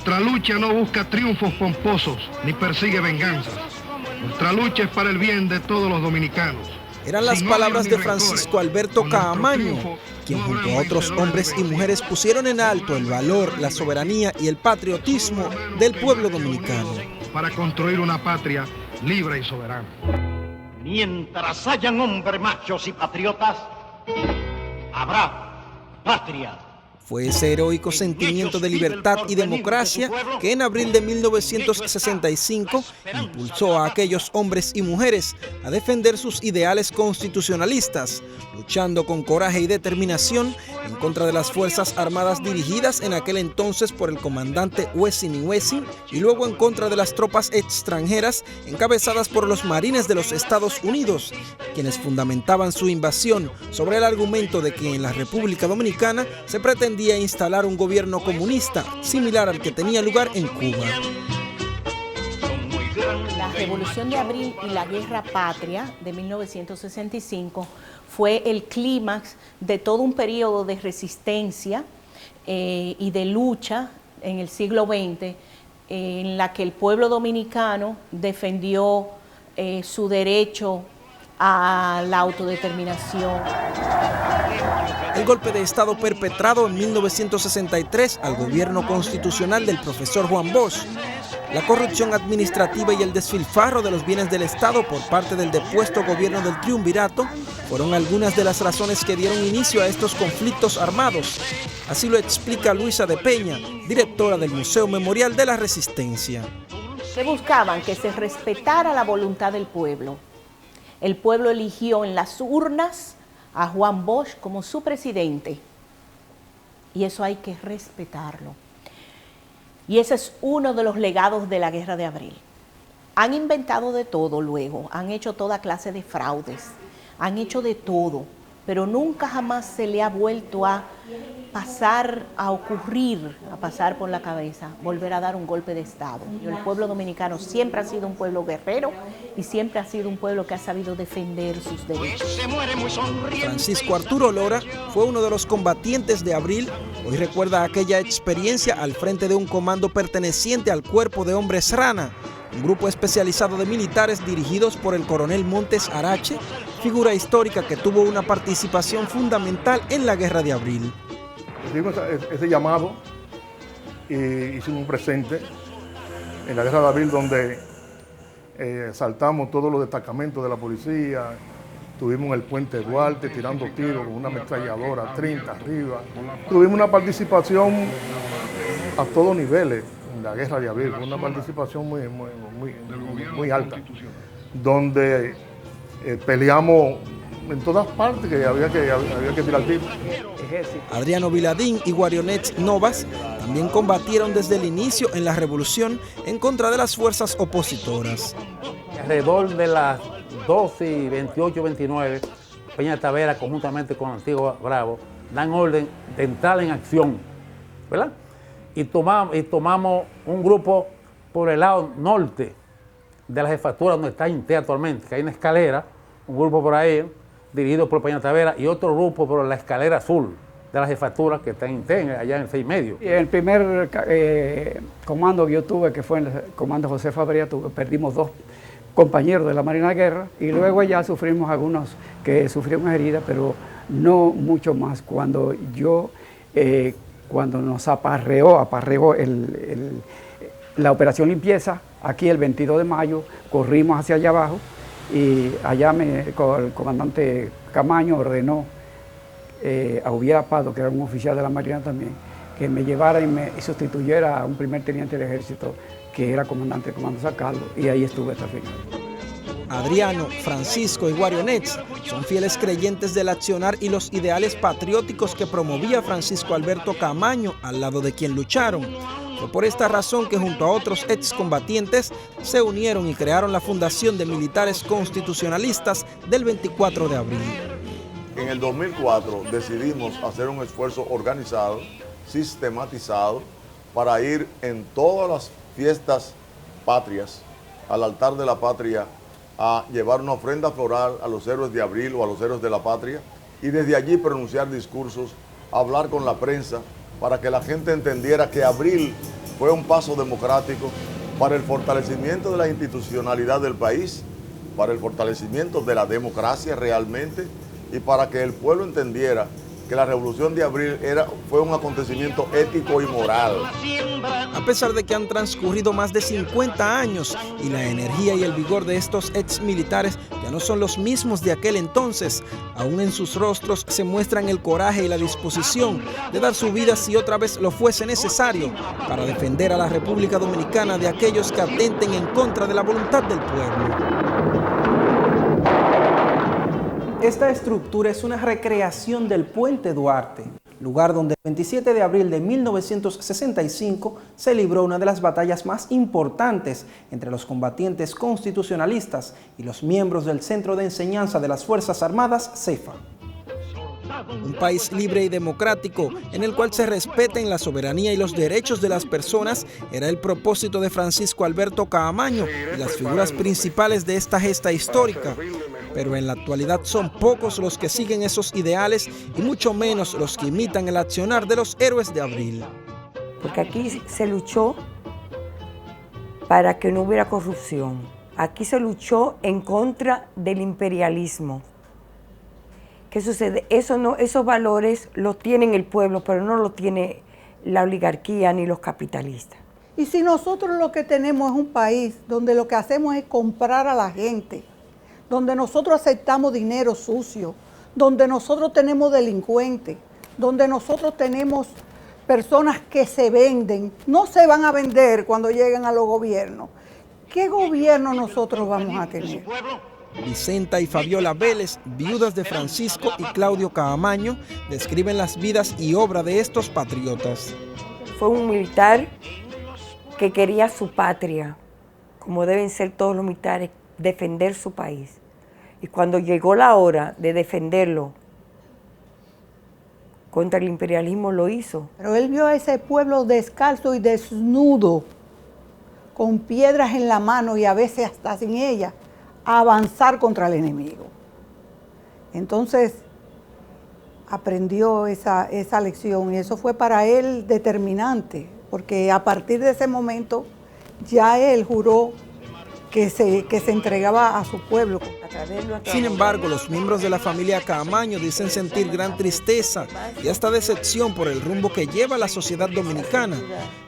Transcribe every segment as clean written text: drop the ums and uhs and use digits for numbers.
Nuestra lucha no busca triunfos pomposos ni persigue venganzas. Nuestra lucha es para el bien de todos los dominicanos. Eran las palabras de Francisco Alberto Caamaño, quien junto a otros hombres y mujeres pusieron en alto el valor, la soberanía y el patriotismo del pueblo dominicano. Para construir una patria libre y soberana. Mientras hayan hombres machos y patriotas, habrá patria. Fue ese heroico sentimiento de libertad y democracia que en abril de 1965 impulsó a aquellos hombres y mujeres a defender sus ideales constitucionalistas, luchando con coraje y determinación en contra de las Fuerzas Armadas dirigidas en aquel entonces por el comandante Wessing y Wessing y luego en contra de las tropas extranjeras encabezadas por los marines de los Estados Unidos, quienes fundamentaban su invasión sobre el argumento de que en la República Dominicana se pretendía instalar un gobierno comunista similar al que tenía lugar en Cuba. La Revolución de Abril y la Guerra Patria de 1965 fue el clímax de todo un periodo de resistencia y de lucha en el siglo XX, en la que el pueblo dominicano defendió su derecho a la autodeterminación. El golpe de Estado perpetrado en 1963 al gobierno constitucional del profesor Juan Bosch, la corrupción administrativa y el desfilfarro de los bienes del Estado por parte del depuesto gobierno del Triunvirato fueron algunas de las razones que dieron inicio a estos conflictos armados. Así lo explica Luisa de Peña, directora del Museo Memorial de la Resistencia. Se buscaban que se respetara la voluntad del pueblo. El pueblo eligió en las urnas a Juan Bosch como su presidente y eso hay que respetarlo. Y ese es uno de los legados de la Guerra de Abril. Han inventado de todo luego, han hecho toda clase de fraudes, han hecho de todo, pero nunca jamás se le ha vuelto a pasar por la cabeza, volver a dar un golpe de Estado. Y el pueblo dominicano siempre ha sido un pueblo guerrero y siempre ha sido un pueblo que ha sabido defender sus derechos. Francisco Arturo Lora fue uno de los combatientes de Abril. Hoy recuerda aquella experiencia al frente de un comando perteneciente al Cuerpo de Hombres Rana, un grupo especializado de militares dirigidos por el coronel Montes Arache, figura histórica que tuvo una participación fundamental en la Guerra de Abril. Recibimos ese llamado y hicimos un presente en la Guerra de Abril donde saltamos todos los destacamentos de la policía, estuvimos en el Puente Duarte tirando tiros con una ametralladora 30 arriba. Tuvimos una participación a todos niveles en la Guerra de Abril, una participación muy alta, donde peleamos en todas partes que había que tirar tiros. Adriano Viladín y Guarionet Novas también combatieron desde el inicio en la revolución en contra de las fuerzas opositoras. Alrededor de las 12 y 28, 29, Peña Tavera, conjuntamente con Antigua Bravo, dan orden de entrar en acción, ¿verdad? Y tomamos un grupo por el lado norte de la jefatura donde está INTE actualmente, que hay una escalera, un grupo por ahí, dirigido por Peña Tavera, y otro grupo por la escalera azul de la jefatura que está en INTE, allá en el 6 y medio. El primer comando que yo tuve, que fue el comando José Fabria, perdimos 2 compañeros de la Marina de Guerra, y luego ya sufrimos algunos que sufrieron heridas, pero no mucho más. Cuando nos aparreó la operación limpieza, aquí el 22 de mayo, corrimos hacia allá abajo, y allá el comandante Camaño ordenó a Ubiera Pado, que era un oficial de la Marina también, que me llevara y me sustituyera a un primer teniente del ejército que era comandante del comando San Carlos, y ahí estuve hasta el final. Adriano, Francisco y Guarionet son fieles creyentes del accionar y los ideales patrióticos que promovía Francisco Alberto Caamaño, al lado de quien lucharon. Fue por esta razón que junto a otros excombatientes se unieron y crearon la Fundación de Militares Constitucionalistas del 24 de abril. En el 2004 decidimos hacer un esfuerzo organizado, sistematizado, para ir en todas las fiestas patrias, al altar de la patria, a llevar una ofrenda floral a los héroes de abril o a los héroes de la patria, y desde allí pronunciar discursos, hablar con la prensa, para que la gente entendiera que abril fue un paso democrático para el fortalecimiento de la institucionalidad del país, para el fortalecimiento de la democracia realmente y para que el pueblo entendiera que la Revolución de Abril fue un acontecimiento ético y moral. A pesar de que han transcurrido más de 50 años y la energía y el vigor de estos exmilitares ya no son los mismos de aquel entonces, aún en sus rostros se muestran el coraje y la disposición de dar su vida si otra vez lo fuese necesario para defender a la República Dominicana de aquellos que atenten en contra de la voluntad del pueblo. Esta estructura es una recreación del Puente Duarte, lugar donde el 27 de abril de 1965 se libró una de las batallas más importantes entre los combatientes constitucionalistas y los miembros del Centro de Enseñanza de las Fuerzas Armadas, CEFA. Un país libre y democrático en el cual se respeten la soberanía y los derechos de las personas era el propósito de Francisco Alberto Caamaño y las figuras principales de esta gesta histórica. Pero en la actualidad son pocos los que siguen esos ideales y mucho menos los que imitan el accionar de los héroes de abril. Porque aquí se luchó para que no hubiera corrupción. Aquí se luchó en contra del imperialismo. ¿Qué sucede? Esos valores los tiene el pueblo, pero no los tiene la oligarquía ni los capitalistas. Y si nosotros lo que tenemos es un país donde lo que hacemos es comprar a la gente, donde nosotros aceptamos dinero sucio, donde nosotros tenemos delincuentes, donde nosotros tenemos personas que se venden, no se van a vender cuando lleguen a los gobiernos. ¿Qué gobierno nosotros vamos a tener? Vicenta y Fabiola Vélez, viudas de Francisco y Claudio Caamaño, describen las vidas y obra de estos patriotas. Fue un militar que quería su patria, como deben ser todos los militares, defender su país. Y cuando llegó la hora de defenderlo contra el imperialismo, lo hizo. Pero él vio a ese pueblo descalzo y desnudo, con piedras en la mano y a veces hasta sin ellas, avanzar contra el enemigo. Entonces aprendió esa lección y eso fue para él determinante, porque a partir de ese momento ya él juró que se entregaba a su pueblo. Sin embargo, los miembros de la familia Caamaño dicen sentir gran tristeza y hasta decepción por el rumbo que lleva la sociedad dominicana.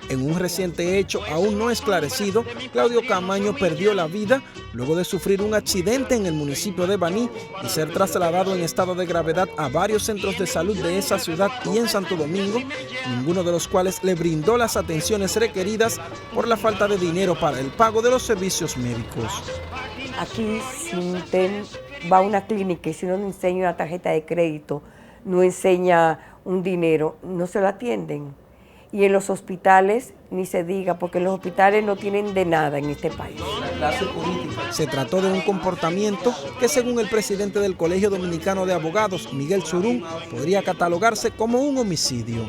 En un reciente hecho aún no esclarecido, Claudio Caamaño perdió la vida luego de sufrir un accidente en el municipio de Baní y ser trasladado en estado de gravedad a varios centros de salud de esa ciudad y en Santo Domingo, ninguno de los cuales le brindó las atenciones requeridas por la falta de dinero para el pago de los servicios médicos. Aquí, si usted va a una clínica y si uno no enseña una tarjeta de crédito, no enseña un dinero, no se lo atienden. Y en los hospitales, ni se diga, porque los hospitales no tienen de nada en este país. Se trató de un comportamiento que, según el presidente del Colegio Dominicano de Abogados, Miguel Surún, podría catalogarse como un homicidio.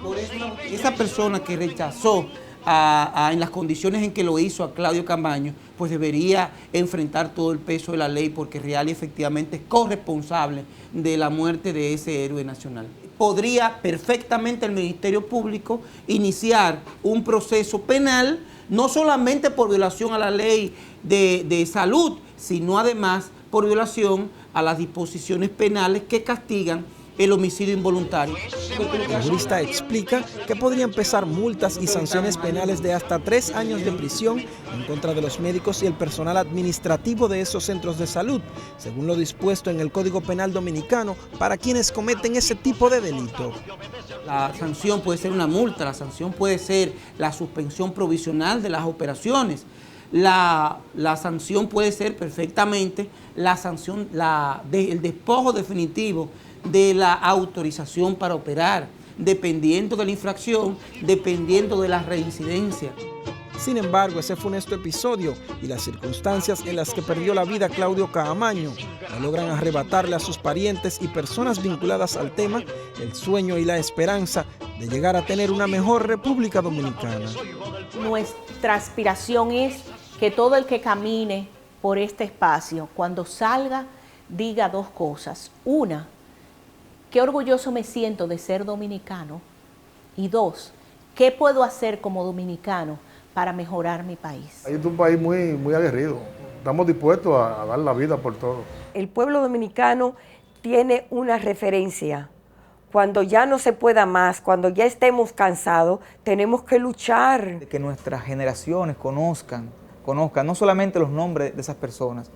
Esa persona que rechazó en las condiciones en que lo hizo a Claudio Caamaño, pues debería enfrentar todo el peso de la ley porque real y efectivamente es corresponsable de la muerte de ese héroe nacional. Podría perfectamente el Ministerio Público iniciar un proceso penal, no solamente por violación a la ley de salud, sino además por violación a las disposiciones penales que castigan el homicidio involuntario. El jurista explica que podrían pesar multas y sanciones penales de hasta 3 años de prisión en contra de los médicos y el personal administrativo de esos centros de salud, según lo dispuesto en el Código Penal Dominicano para quienes cometen ese tipo de delito. La sanción puede ser una multa, la sanción puede ser la suspensión provisional de las operaciones, la sanción puede ser perfectamente la sanción, el despojo definitivo de la autorización para operar, dependiendo de la infracción, dependiendo de la reincidencia. Sin embargo, ese funesto episodio y las circunstancias en las que perdió la vida Claudio Caamaño no logran arrebatarle a sus parientes y personas vinculadas al tema el sueño y la esperanza de llegar a tener una mejor República Dominicana. Nuestra aspiración es que todo el que camine por este espacio, cuando salga, diga 2 cosas. Una, qué orgulloso me siento de ser dominicano. Y 2, ¿qué puedo hacer como dominicano para mejorar mi país. Es un país muy aguerrido. Estamos dispuestos a dar la vida por todo. El pueblo dominicano tiene una referencia. Cuando ya no se pueda más, cuando ya estemos cansados, tenemos que luchar. Que nuestras generaciones conozcan no solamente los nombres de esas personas,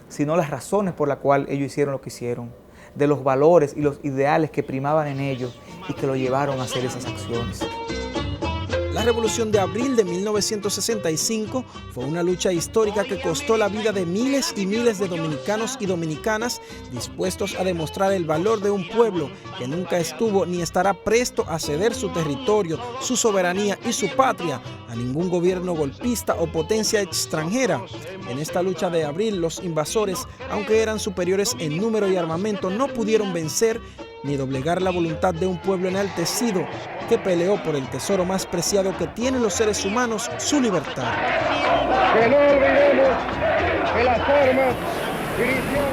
sino las razones por las cuales ellos hicieron lo que hicieron, de los valores y los ideales que primaban en ellos y que lo llevaron a hacer esas acciones. La Revolución de Abril de 1965 fue una lucha histórica que costó la vida de miles y miles de dominicanos y dominicanas dispuestos a demostrar el valor de un pueblo que nunca estuvo ni estará presto a ceder su territorio, su soberanía y su patria a ningún gobierno golpista o potencia extranjera. En esta lucha de abril, los invasores, aunque eran superiores en número y armamento, no pudieron vencer ni doblegar la voluntad de un pueblo enaltecido que peleó por el tesoro más preciado que tienen los seres humanos, su libertad. Que no olvidemos que las armas dirigió